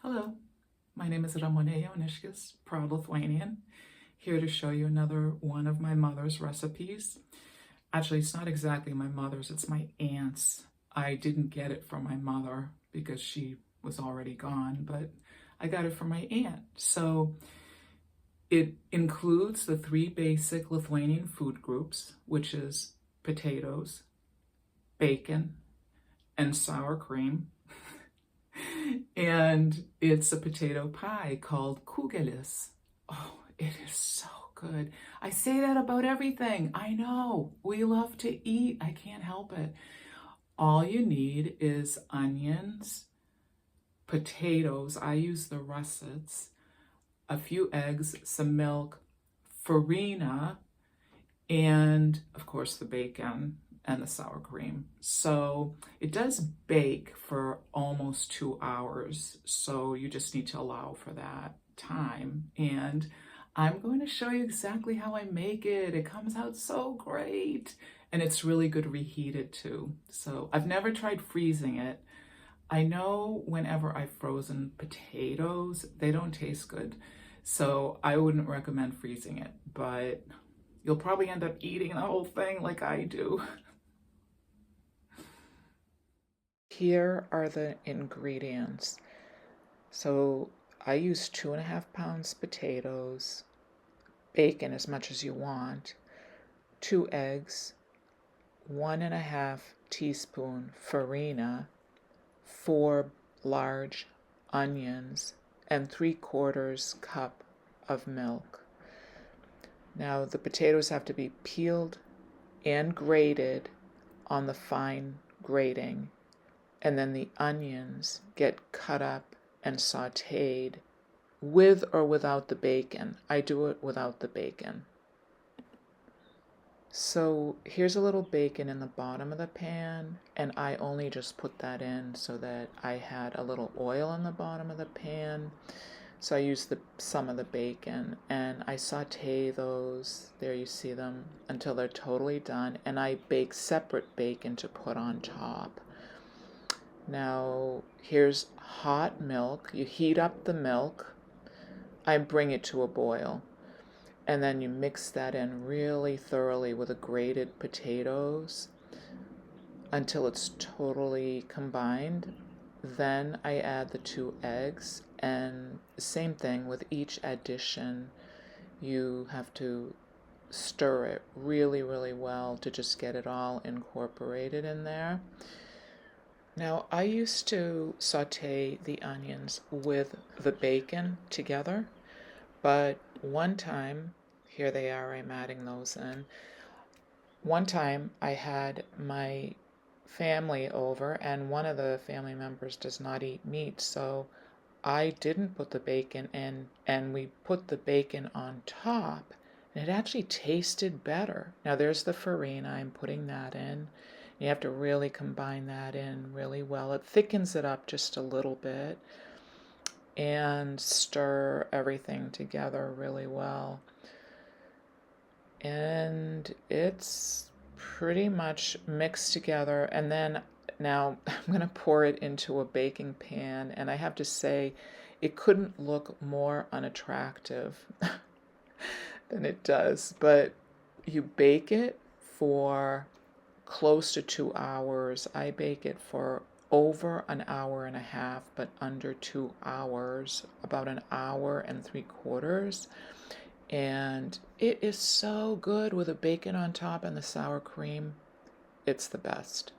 Hello, my name is Ramune Jauniskis, proud Lithuanian, here to show you another one of my mother's recipes. Actually, it's not exactly my mother's, it's my aunt's. I didn't get it from my mother because she was already gone, but I got it from my aunt. So it includes the three basic Lithuanian food groups, which is potatoes, bacon, and sour cream. And it's a potato pie called Kugels. Oh, it is so good. I say that about everything. I know. We love to eat. I can't help it. All you need is onions, potatoes. I use the russets, a few eggs, some milk, farina, and of course the bacon and the sour cream. So it does bake for almost 2 hours. So you just need to allow for that time. And I'm going to show you exactly how I make it. It comes out so great. And it's really good reheated too. So I've never tried freezing it. I know whenever I've frozen potatoes, they don't taste good. So I wouldn't recommend freezing it, but you'll probably end up eating the whole thing like I do. Here are the ingredients. So I use 2.5 pounds potatoes, bacon as much as you want, 2 eggs, 1.5 teaspoon farina, 4 large onions, and 3/4 cup of milk. Now the potatoes have to be peeled and grated on the fine grating, and then the onions get cut up and sautéed with or without the bacon. I do it without the bacon. So here's a little bacon in the bottom of the pan, and I only just put that in so that I had a little oil in the bottom of the pan. So I use some of the bacon and I sauté those, there you see them, until they're totally done, and I bake separate bacon to put on top. Now here's hot milk. You heat up the milk. I bring it to a boil, and then you mix that in really thoroughly with the grated potatoes until it's totally combined. Then I add the 2 eggs, and same thing with each addition. You have to stir it really, really well to just get it all incorporated in there. Now, I used to saute the onions with the bacon together, but one time, here they are, I'm adding those in. One time I had my family over, and one of the family members does not eat meat, so I didn't put the bacon in, and we put the bacon on top, and it actually tasted better. Now there's the farina, I'm putting that in. You have to really combine that in really well. It thickens it up just a little bit, and stir everything together really well. And it's pretty much mixed together, and then now I'm going to pour it into a baking pan, and I have to say it couldn't look more unattractive than it does. But you bake it for close to 2 hours. I bake it for over an hour and a half, but under 2 hours, about an hour and 3/4. And it is so good with the bacon on top and the sour cream. It's the best.